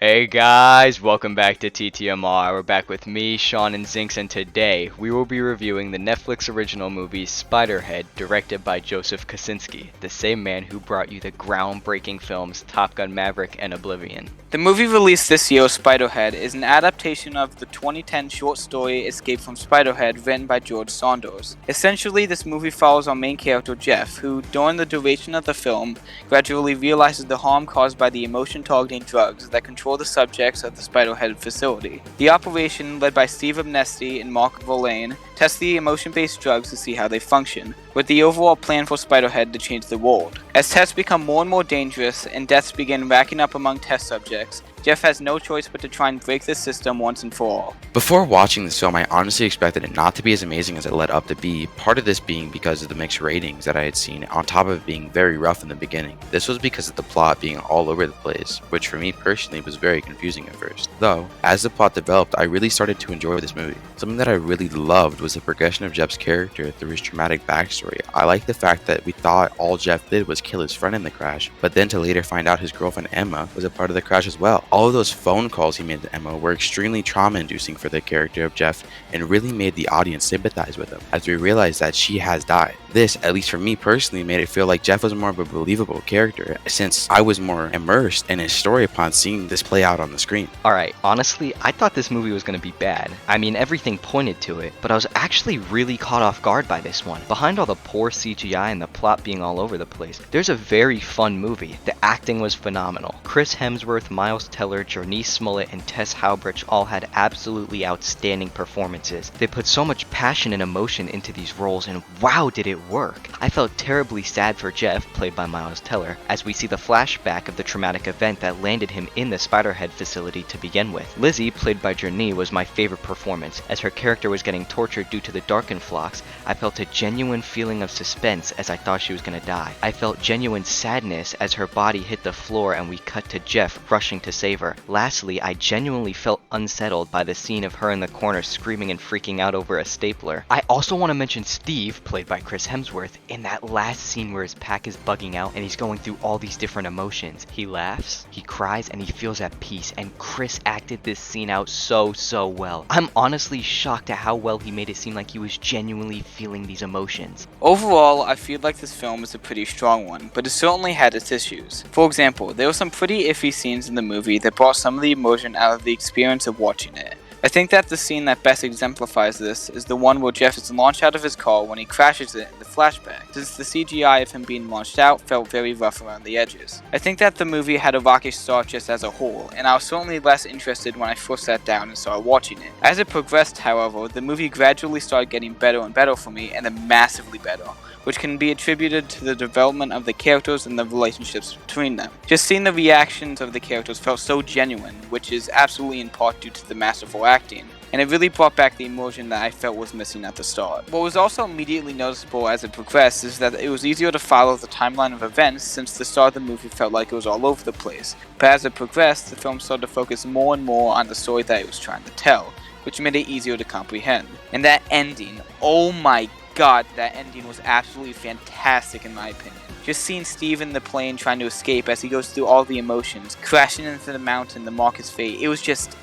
Hey guys, welcome back to TTMR. We're back with me, Sean, and Zinx, and today we will be reviewing the Netflix original movie Spiderhead, directed by Joseph Kosinski, the same man who brought you the groundbreaking films Top Gun Maverick and Oblivion. The movie released this year, Spiderhead, is an adaptation of the 2010 short story Escape from Spiderhead written by George Saunders. Essentially, this movie follows our main character Jeff, who, during the duration of the film, gradually realizes the harm caused by the emotion-targeting drugs that control the subjects of the Spiderhead facility. The operation, led by Steve Amnesty and Mark Verlaine, tests the emotion-based drugs to see how they function, with the overall plan for Spiderhead to change the world. As tests become more and more dangerous and deaths begin racking up among test subjects, Jeff has no choice but to try and break the system once and for all. Before watching this film, I honestly expected it not to be as amazing as it led up to be, part of this being because of the mixed ratings that I had seen, on top of it being very rough in the beginning. This was because of the plot being all over the place, which for me personally was very confusing at first. Though, as the plot developed, I really started to enjoy this movie. Something that I really loved was the progression of Jeff's character through his traumatic backstory. I like the fact that we thought all Jeff did was kill his friend in the crash, but then to later find out his girlfriend Emma was a part of the crash as well. All of those phone calls he made to Emma were extremely trauma-inducing for the character of Jeff and really made the audience sympathize with him, as we realized that she has died. This, at least for me personally, made it feel like Jeff was more of a believable character, since I was more immersed in his story upon seeing this play out on the screen. Alright, honestly, I thought this movie was going to be bad. I mean, everything pointed to it, but I was actually really caught off guard by this one. Behind all the poor CGI and the plot being all over the place, there's a very fun movie. The acting was phenomenal. Chris Hemsworth, Miles Teller, Jurnee Smollett, and Tess Howbridge all had absolutely outstanding performances. They put so much passion and emotion into these roles, and wow did it work. I felt terribly sad for Jeff, played by Miles Teller, as we see the flashback of the traumatic event that landed him in the Spiderhead facility to begin with. Lizzie, played by Jurnee, was my favorite performance. As her character was getting tortured due to the Darkenflox, I felt a genuine feeling of suspense as I thought she was gonna die. I felt genuine sadness as her body hit the floor and we cut to Jeff rushing to save her. Lastly, I genuinely felt unsettled by the scene of her in the corner screaming and freaking out over a stapler. I also want to mention Steve, played by Chris Hemsworth, in that last scene where his pack is bugging out and he's going through all these different emotions. He laughs, he cries, and he feels at peace, and Chris acted this scene out so well. I'm honestly shocked at how well he made it seem like he was genuinely feeling these emotions. Overall, I feel like this film is a pretty strong one, but it certainly had its issues. For example, there were some pretty iffy scenes in the movie that brought some of the emotion out of the experience of watching it. I think that the scene that best exemplifies this is the one where Jeff is launched out of his car when he crashes it in the flashback, since the CGI of him being launched out felt very rough around the edges. I think that the movie had a rockish start just as a whole, and I was certainly less interested when I first sat down and started watching it. As it progressed, however, the movie gradually started getting better and better for me, and then massively better, which can be attributed to the development of the characters and the relationships between them. Just seeing the reactions of the characters felt so genuine, which is absolutely in part due to the masterful acting, and it really brought back the emotion that I felt was missing at the start. What was also immediately noticeable as it progressed is that it was easier to follow the timeline of events, since the start of the movie felt like it was all over the place, but as it progressed, the film started to focus more and more on the story that it was trying to tell, which made it easier to comprehend. And that ending, oh my god, that ending was absolutely fantastic in my opinion. Just seeing Steve in the plane trying to escape as he goes through all the emotions, crashing into the mountain to mark his fate, it was just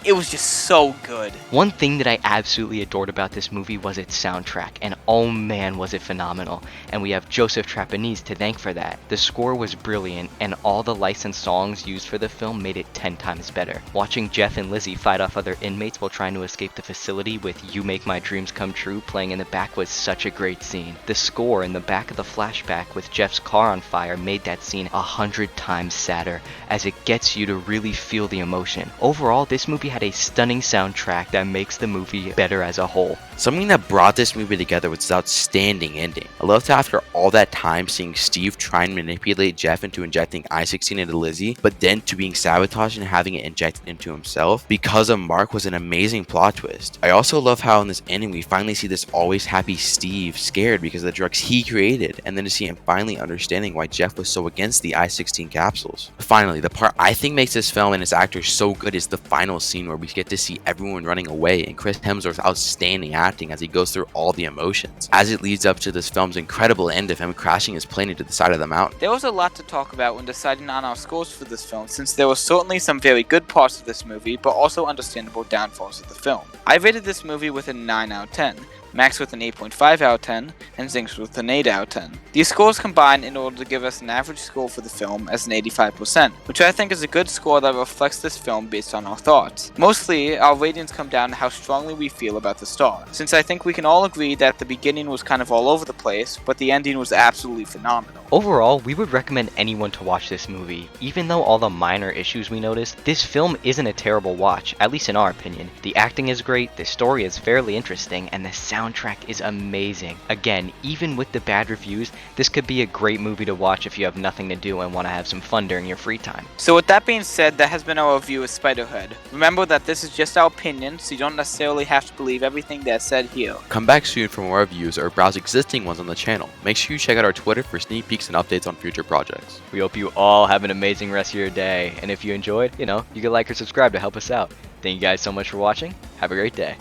so good. One thing that I absolutely adored about this movie was its soundtrack, and oh man was it phenomenal, and we have Joseph Trapanese to thank for that. The score was brilliant, and all the licensed songs used for the film made it 10 times better. Watching Jeff and Lizzie fight off other inmates while trying to escape the facility with You Make My Dreams Come True playing in the back was such a great scene. The score in the back of the flashback with Jeff's car on fire made that scene 100 times sadder, as it gets you to really feel the emotion. Overall, this movie had a stunning soundtrack that makes the movie better as a whole. Something that brought this movie together was its outstanding ending. I loved how after all that time seeing Steve try and manipulate Jeff into injecting I-16 into Lizzie, but then to being sabotaged and having it injected into himself because of Mark was an amazing plot twist. I also love how in this ending we finally see this always happy Steve scared because of the drugs he created, and then to see him finally understanding understanding why Jeff was so against the I-16 capsules. Finally, the part I think makes this film and its actors so good is the final scene where we get to see everyone running away and Chris Hemsworth's outstanding acting as he goes through all the emotions, as it leads up to this film's incredible end of him crashing his plane into the side of the mountain. There was a lot to talk about when deciding on our scores for this film, since there were certainly some very good parts of this movie, but also understandable downfalls of the film. I rated this movie with a 9 out of 10. Max with an 8.5 out of 10, and Zinks with an 8 out of 10. These scores combine in order to give us an average score for the film as an 85%, which I think is a good score that reflects this film based on our thoughts. Mostly, our ratings come down to how strongly we feel about the star, since I think we can all agree that the beginning was kind of all over the place, but the ending was absolutely phenomenal. Overall, we would recommend anyone to watch this movie. Even though all the minor issues we noticed, this film isn't a terrible watch, at least in our opinion. The acting is great, the story is fairly interesting, and the soundtrack is amazing. Again, even with the bad reviews, this could be a great movie to watch if you have nothing to do and want to have some fun during your free time. So with that being said, that has been our review of Spiderhead. Remember that this is just our opinion, so you don't necessarily have to believe everything that's said here. Come back soon for more reviews or browse existing ones on the channel. Make sure you check out our Twitter for sneak peeks and updates on future projects. We hope you all have an amazing rest of your day, and if you enjoyed, you can like or subscribe to help us out. Thank you guys so much for watching. Have a great day.